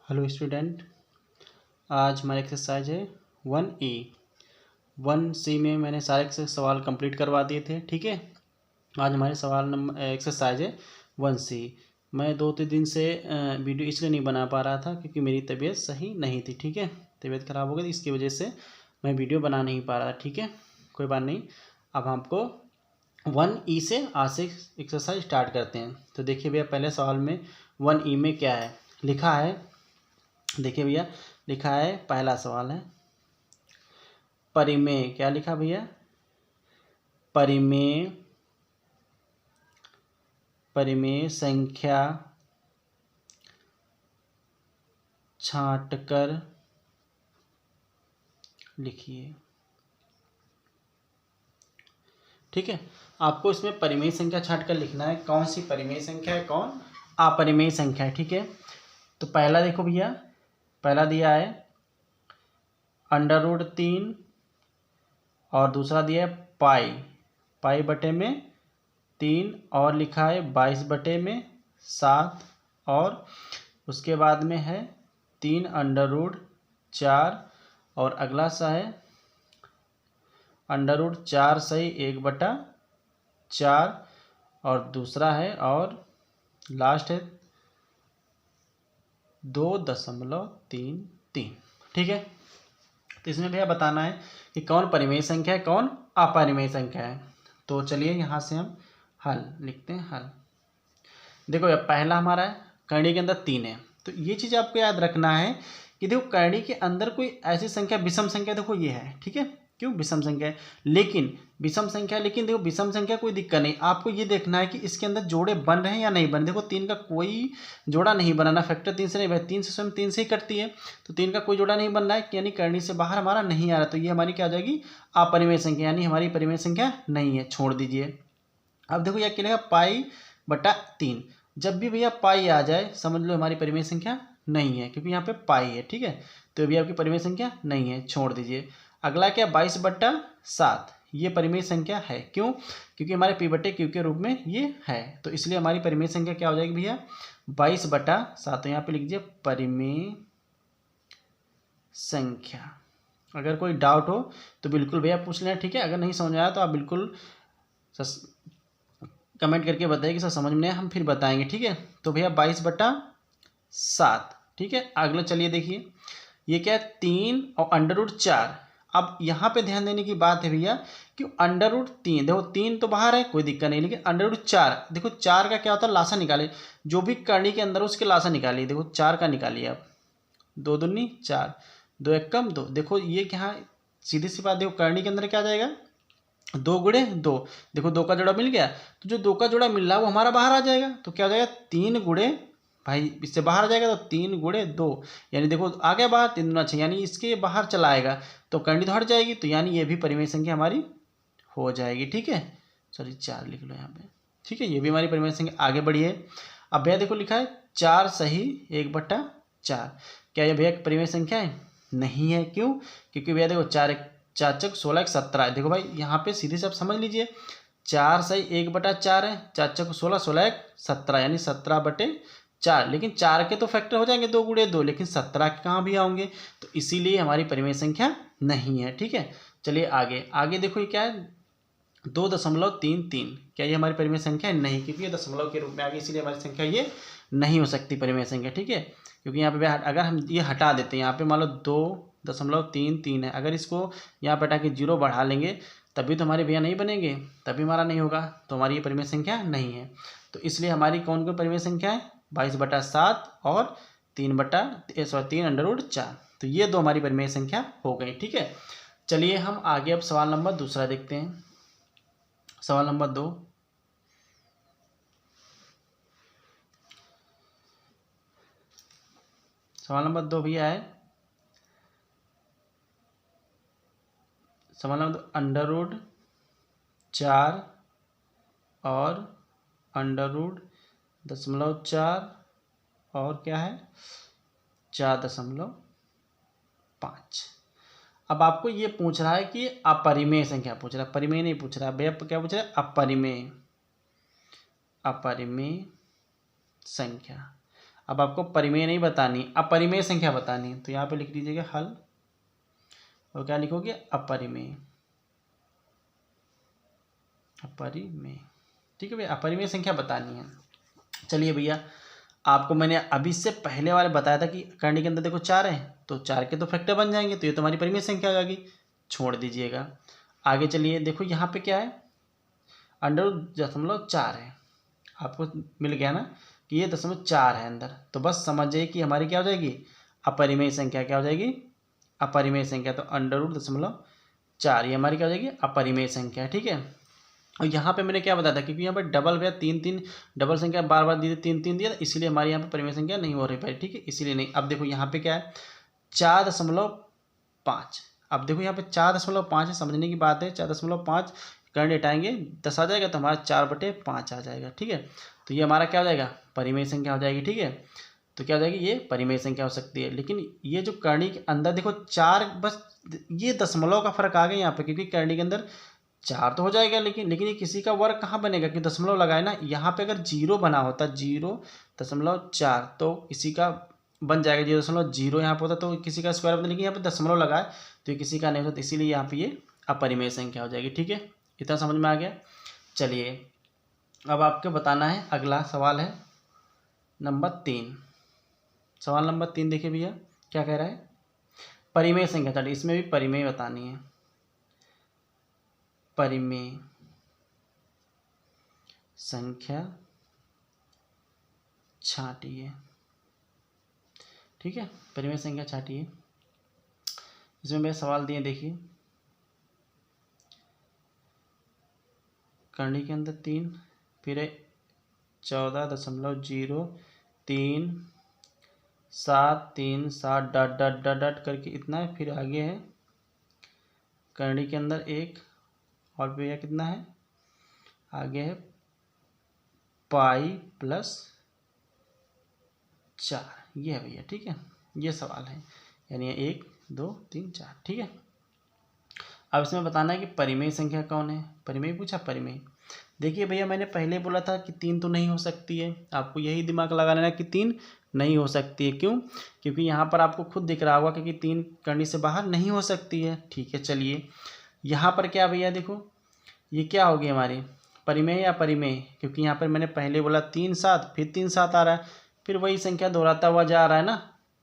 Hello student. आज हमारी exercise है 1A। 1C में मैंने सारे सवाल कंप्लीट करवा दिए थे। ठीक है, आज हमारे सवाल नंबर एक्सरसाइज है 1C। मैं 2-3 दिन से वीडियो इसलिए नहीं बना पा रहा था क्योंकि मेरी तबीयत सही नहीं थी। ठीक है, तबीयत ख़राब हो गई, इसकी वजह से मैं वीडियो बना नहीं पा रहा। ठीक है, कोई बात नहीं। अब हमको 1E से आज से एक्सरसाइज स्टार्ट करते हैं। तो देखिए भैया, पहले सवाल में 1E में क्या है लिखा है। देखिए भैया, लिखा है, पहला सवाल है परिमेय। क्या लिखा भैया? परिमेय, परिमेय संख्या छांटकर लिखिए। ठीक है, आपको इसमें परिमेय संख्या छांटकर लिखना है। कौन सी परिमेय संख्या है, कौन अपरिमेय संख्या है। ठीक है, तो पहला देखो भैया, पहला दिया है √3 और दूसरा दिया है पाई, पाई बटे में 3 और लिखा है 22 बटे में 7 और उसके बाद में है 3√4 और अगला सा है √4 सही 1/4 और दूसरा है और लास्ट है 2.33। ठीक है, तो इसमें भैया बताना है कि कौन परिमेय संख्या है, कौन अपरिमेय संख्या है। तो चलिए यहाँ से हम हल लिखते हैं। हल देखो, पहला हमारा है करणी के अंदर 3 है, तो ये चीज़ आपको याद रखना है कि देखो करणी के अंदर कोई ऐसी संख्या विषम संख्या, देखो ये है। ठीक है, क्यों विषम संख्या है, लेकिन विषम संख्या, लेकिन देखो विषम संख्या कोई दिक्कत नहीं। आपको ये देखना है कि इसके अंदर जोड़े बन रहे हैं या नहीं बन। देखो 3 का कोई जोड़ा नहीं बनाना, फैक्टर 3 से नहीं बना, 3 से स्वयं 3 से ही कटती है, तो 3 का कोई जोड़ा नहीं बन रहा है, यानी करणी से बाहर हमारा नहीं आ रहा। तो ये हमारी क्या आ जाएगी, अपरिमेय संख्या, यानी हमारी परिमेय संख्या नहीं है, छोड़ दीजिए। अब देखो यह क्या लिखा, पाई/3। जब भी भैया पाई आ जाए समझ लो हमारी परिमेय संख्या नहीं है, क्योंकि यहाँ पे पाई है। ठीक है, तो भी आपकी परिमेय संख्या नहीं है, छोड़ दीजिए। अगला क्या, 22/7, ये परिमेय संख्या है। क्यों? क्योंकि हमारे P/Q के रूप में ये है, तो इसलिए हमारी परिमेय संख्या क्या हो जाएगी भैया, 22/7। तो यहाँ पे लिख दीजिए परिमेय संख्या। अगर कोई डाउट हो तो बिल्कुल भैया पूछ लेना। ठीक है, अगर नहीं समझ आया तो आप बिल्कुल कमेंट करके बताइए कि सर समझ में आया, हम फिर बताएंगे। ठीक है, तो भैया 22/7। ठीक है, अगला चलिए देखिए, ये क्या है 3 और √4। अब यहाँ पे ध्यान देने की बात है भैया कि √3, देखो 3 तो बाहर है, कोई दिक्कत नहीं, लेकिन √4, देखो 4 का क्या होता है, लासा निकाले, जो भी करनी के अंदर उसके लासा निकालिए। देखो 4 का निकालिए आप, 2 दूनी 4, 2 एक कम 2। देखो ये क्या, सीधी सी बात, देखो करनी के अंदर क्या आ जाएगा, 2 × 2। देखो 2 का जोड़ा मिल गया, तो जो 2 का जोड़ा मिल रहा है वो हमारा बाहर आ जाएगा, तो क्या हो जाएगा 3 गुणे, भाई इससे बाहर आ जाएगा तो 3 × 2, यानी देखो आ गया बाहर, 3 दूना 6, यानी इसके बाहर चला आएगा, तो करनी तो हट जाएगी, तो यानी ये भी परिमेय संख्या हमारी हो जाएगी। ठीक है, सॉरी 4 लिख लो यहाँ पे। ठीक है, ये भी हमारी परिमेय संख्या आगे बढ़ी है। अब भैया देखो लिखा है 4 सही 1/4। क्या ये भैया परिमेय संख्या है? नहीं है। क्यों? क्योंकि भैया देखो 4 4 16 17 है। देखो भाई यहाँ पे सीधे से आप समझ लीजिए, 4 सही 1/4 है, 4 16 16 17, यानी 17/4। लेकिन 4 के तो फैक्टर हो जाएंगे 2 × 2, लेकिन 17 के कहाँ भी आएंगे, तो इसीलिए हमारी परिमेय संख्या नहीं है। ठीक है, चलिए आगे। आगे देखो ये क्या है, 2.33। क्या ये हमारी परिमेय संख्या है? नहीं, क्योंकि ये दशमलव के रूप में आ गई, इसीलिए हमारी संख्या ये नहीं हो सकती परिमेय संख्या। ठीक है, क्योंकि यहाँ पे अगर हम ये हटा देते हैं, यहाँ पे मान लो 2.33 है, अगर इसको यहाँ पे हटा के 0 बढ़ा लेंगे तभी तो हमारे भैया नहीं बनेंगे, तभी हमारा नहीं होगा, तो हमारी ये परिमेय संख्या नहीं है। तो इसलिए हमारी कौन कौन परिमेय संख्या है, 22/7 और 3/4। तो ये दो हमारी परिमेय संख्या हो गई। ठीक है, चलिए हम आगे अब सवाल नंबर दूसरा देखते हैं। सवाल नंबर 2, सवाल नंबर 2 भैया है, सवाल नंबर 2 √4 और √0.4 और क्या है 4.5। अब आपको ये पूछ रहा है कि अपरिमेय संख्या पूछ रहा है, परिमेय नहीं पूछ रहा है भैया, क्या पूछ रहा है, अपरिमेय, अपरिमेय संख्या। अब आपको परिमेय नहीं बतानी, अपरिमेय संख्या बतानी है। तो यहाँ पे लिख लीजिएगा हल, और क्या लिखोगे, अपरिमेय, अपरिमेय। ठीक है भैया, अपरिमेय संख्या बतानी है। चलिए भैया, आपको मैंने अभी से पहले वाले बताया था कि करनी के अंदर देखो 4 है, तो 4 के तो फैक्टर बन जाएंगे, तो ये तुम्हारी परिमेय संख्या आ गई, छोड़ दीजिएगा। आगे चलिए, देखो यहाँ पे क्या है, √0.4 है, आपको मिल गया ना कि ये 0.4 है अंदर, तो बस समझ जाइए कि हमारी क्या हो जाएगी, अपरिमेय संख्या। क्या हो जाएगी, अपरिमेय संख्या। तो √0.4 ये हमारी क्या हो जाएगी, अपरिमेय संख्या। ठीक है, और यहाँ पे मैंने क्या बताया था, क्योंकि यहाँ पर डबल या 3 डबल संख्या बार बार दी, 3 दिया, इसीलिए हमारे यहाँ पे परिमेय संख्या नहीं हो रही भाई। ठीक है, इसीलिए नहीं। अब देखो यहाँ पे क्या है, 4.5। अब देखो यहाँ पे 4.5 है, समझने की बात है। 4.5 करंट हटाएंगे 10 आ जाएगा, तो हमारा 4/5 आ जाएगा। ठीक है, तो ये हमारा क्या हो जाएगा, परिमेय संख्या हो जाएगी। ठीक है, तो क्या हो जाएगी, ये परिमेय संख्या हो सकती है। लेकिन ये जो करणी के अंदर देखो 4, बस ये दशमलव का फर्क आ गया यहाँ पे, क्योंकि करणी के अंदर 4 तो हो जाएगा, लेकिन ये किसी का वर्ग कहाँ बनेगा, कि दशमलव लगाए ना। यहाँ पे अगर 0 बना होता, 0.4, तो इसी का बन जाएगा 0.0 यहाँ पे होता, तो किसी का स्क्वायर बनता, लेकिन यहाँ पे दशमलव लगाए तो ये किसी का नहीं होता, इसीलिए यहाँ पे ये अपरिमेय संख्या हो जाएगी। ठीक है, इतना समझ में आ गया। चलिए, अब आपको बताना है, अगला सवाल है नंबर 3। सवाल नंबर 3 देखिए भैया, क्या कह रहा है, परिमेय संख्या। चलिए, इसमें भी परिमेय बतानी है, परिमेय संख्या छांटिए। ठीक है, परिमेय संख्या छांटिए। इसमें मेरे सवाल दिए, देखिए, करनी के अंदर 3, फिर 14.03737 डॉट डॉट डॉट डॉट करके इतना है, फिर आगे है करनी के अंदर 1, और भैया कितना है, आगे है π+4, ये है भैया। ठीक है, ये सवाल है, यानी 1 2 3 4। ठीक है, अब इसमें बताना है कि परिमेय संख्या कौन है। परिमेय पूछा, परिमेय। देखिए भैया, मैंने पहले बोला था कि 3 तो नहीं हो सकती है, आपको यही दिमाग लगा लेना कि 3 नहीं हो सकती है। क्यों, क्योंकि यहाँ पर आपको खुद दिख रहा होगा कि 3 करनी से बाहर नहीं हो सकती है। ठीक है, चलिए, यहाँ पर क्या भैया, देखो ये क्या होगी हमारी, परिमेय या परिमेय, क्योंकि यहाँ पर मैंने पहले बोला 3 7, फिर 3 7 आ रहा है, फिर वही संख्या दोहराता हुआ जा रहा है ना,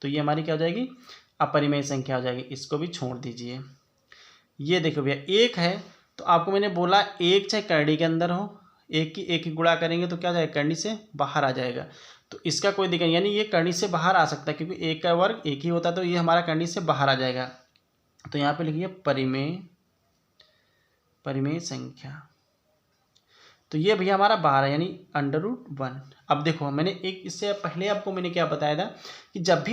तो ये हमारी क्या हो जाएगी, अपरिमेय संख्या हो जाएगी। इसको भी छोड़ दीजिए। ये देखो भैया, 1 है, तो आपको मैंने बोला 1 चाहे करनी के अंदर हो, एक ही गुणा करेंगे तो क्या जाएगा, करनी से बाहर आ जाएगा, तो इसका कोई दिक्कत, यानी ये करनी से बाहर आ सकता है, क्योंकि 1 का वर्ग 1 ही होता है, तो ये हमारा करनी से बाहर आ जाएगा। तो यहाँ पे लिखिए परिमेय, परिमेय संख्या। तो ये भैया हमारा 12 यानी √1। अब देखो, मैंने एक इससे पहले आपको मैंने क्या बताया था कि जब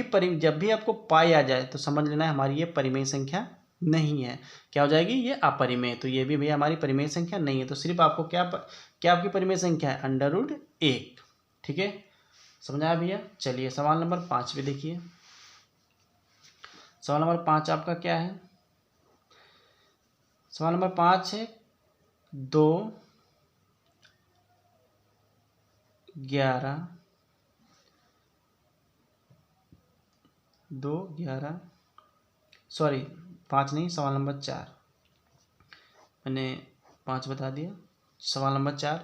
भी आपको पाई आ जाए तो समझ लेना है हमारी ये परिमेय संख्या नहीं है। क्या हो जाएगी, ये अपरिमेय। तो ये भी भैया हमारी परिमेय संख्या नहीं है। तो सिर्फ आपको क्या आपकी परिमेय संख्या है, √1। ठीक है, समझाया भैया। चलिए, सवाल नंबर 5 पे देखिए। सवाल नंबर 5 आपका क्या है, सवाल नंबर 5 है 2 11 सॉरी 5 नहीं, सवाल नंबर 4, मैंने 5 बता दिया। सवाल नंबर 4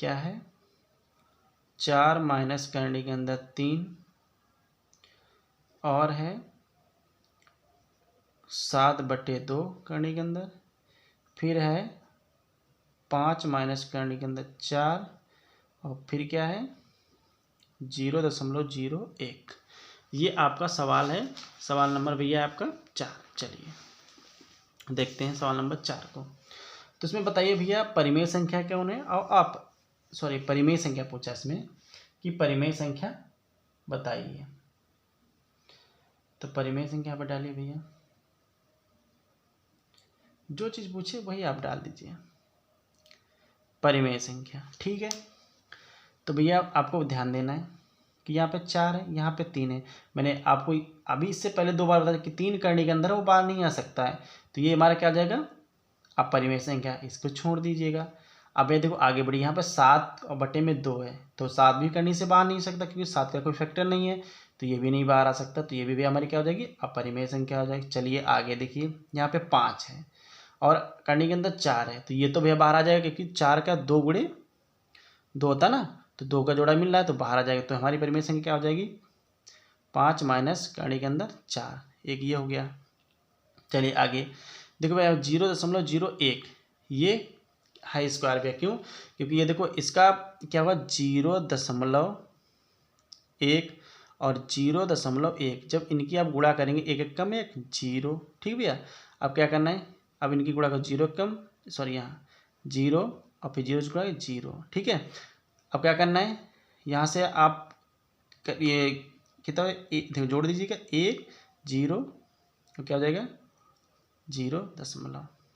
क्या है, 4 माइनस करने के अंदर 3, और है 7/2 करने के अंदर, फिर है 5 माइनस करने के अंदर 4, और फिर क्या है 0.01। ये आपका सवाल है, सवाल नंबर भैया आपका 4। चलिए देखते हैं सवाल नंबर 4 को। तो इसमें बताइए भैया परिमेय संख्या कौन है, और परिमेय संख्या पूछा इसमें कि परिमेय संख्या बताइए। तो परिमेय संख्या पर डालिए भैया, जो चीज़ पूछे वही आप डाल दीजिए, परिमेय संख्या। ठीक है, तो भैया आपको ध्यान देना है कि यहाँ पे 4 है, यहाँ पे 3 है। मैंने आपको अभी इससे पहले 2 बार बताया कि 3 करने के अंदर वो बाहर नहीं आ सकता है, तो ये हमारा क्या आ जाएगा, अपरिमेय संख्या। इसको छोड़ दीजिएगा। अब ये देखो आगे बढ़ी, यहाँ पे 7/2 है, तो 7 भी करनी से बाहर नहीं सकता क्योंकि 7 का कोई फैक्टर नहीं है, तो ये भी नहीं बाहर आ सकता, तो ये भी हमारी क्या हो जाएगी, अपरिमेय संख्या हो जाएगी। चलिए आगे देखिए, यहाँ पे 5 है और करनी के अंदर 4 है, तो ये तो भैया बाहर आ जाएगा क्योंकि 4 का 2 गुणे 2 होता ना, तो 2 का जोड़ा मिल रहा है तो बाहर आ जाएगा। तो हमारी परिमेय संख्या क्या हो जाएगी, 5 माइनस करनी के अंदर 4, एक ये हो गया। चलिए आगे देखो भैया 0.01 ये हाई स्क्वायर भैया, क्यों, क्योंकि ये देखो इसका क्या हुआ 0.1 और 0.1, जब इनकी आप गुणा करेंगे एक एक कम एक 0, ठीक भैया। अब क्या करना है, अब इनकी गुणा करो 0 कम, सॉरी यहाँ 0 और फिर 0 से गुणा 0, ठीक है। अब क्या करना है, यहाँ से आप ये कितना देखो जोड़ दीजिएगा 1 0, तो क्या हो जाएगा 0.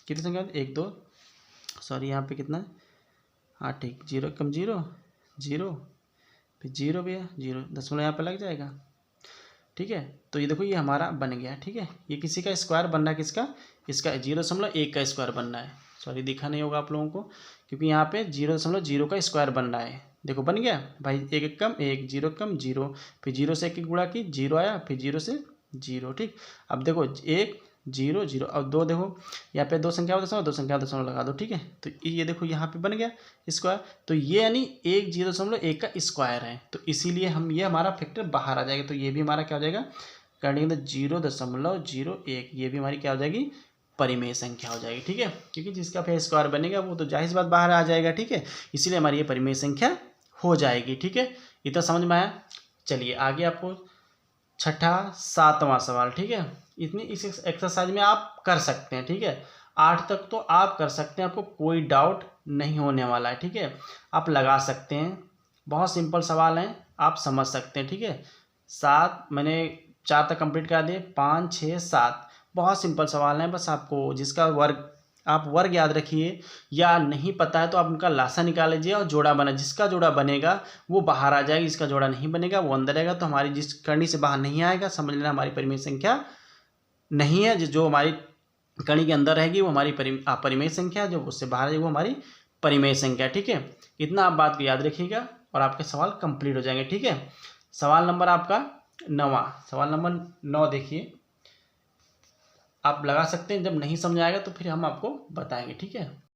कितनी संख्या 1 2, सॉरी यहाँ पे कितना है, हाँ ठीक 0 कम 0 0 फिर 0 भैया 0.0 यहाँ पे लग जाएगा, ठीक है। तो ये देखो ये हमारा बन गया, ठीक है। ये किसी का स्क्वायर बन रहा है, किसका, इसका 0.1 का स्क्वायर बन रहा है, सॉरी दिखा नहीं होगा आप लोगों को क्योंकि यहाँ पे 0.0 का स्क्वायर बन रहा है। देखो बन गया भाई, एक एक कम एक 0 कम 0, फिर 0 से 1 गुणा की 0 आया, फिर 0 से 0, ठीक। अब देखो 1 0 0, अब 2 देखो यहाँ पे 2 संख्या 2 संख्या दशमलव लगा दो, ठीक है। तो ये देखो यहाँ पे बन गया स्क्वायर, तो ये यानी 1.1 का स्क्वायर है, तो इसीलिए हम ये हमारा फैक्टर बाहर आ जाएगा। तो ये भी हमारा क्या हो जाएगा, करने के अंदर 0.01, ये भी हमारी क्या हो जाएगी, परिमेय संख्या हो जाएगी, ठीक है। क्योंकि जिसका फिर स्क्वायर बनेगा वो तो जाहिर सी बात बाहर आ जाएगा, ठीक है। इसीलिए हमारी ये परिमेय संख्या हो जाएगी, ठीक है। इतना समझ में आया। चलिए आगे आपको छठा 7वां सवाल, ठीक है। इतनी इस एक्सरसाइज में आप कर सकते हैं, ठीक है। 8 तक तो आप कर सकते हैं, आपको कोई डाउट नहीं होने वाला है, ठीक है। आप लगा सकते हैं, बहुत सिंपल सवाल हैं, आप समझ सकते हैं, ठीक है। 7 मैंने 4 तक कंप्लीट करा दिए, 5 6 7 बहुत सिंपल सवाल हैं। बस आपको जिसका वर्ग आप वर्ग याद रखिए, या नहीं पता है तो आप उनका लासा निकाल लीजिए और जोड़ा बना, जिसका जोड़ा बनेगा वो बाहर आ जाएगा, जिसका जोड़ा नहीं बनेगा वो अंदर रहेगा। तो हमारी जिस करनी से बाहर नहीं आएगा, समझ लेना हमारी परिमेय संख्या नहीं है। जो हमारी कणी के अंदर रहेगी वो हमारी परिमेय संख्या, जो उससे बाहर है वो हमारी परिमेय संख्या, ठीक है। इतना आप बात को याद रखिएगा और आपके सवाल कंप्लीट हो जाएंगे, ठीक है। सवाल नंबर आपका 9वां, सवाल नंबर 9 देखिए, आप लगा सकते हैं, जब नहीं समझ आएगा तो फिर हम आपको बताएंगे, ठीक है।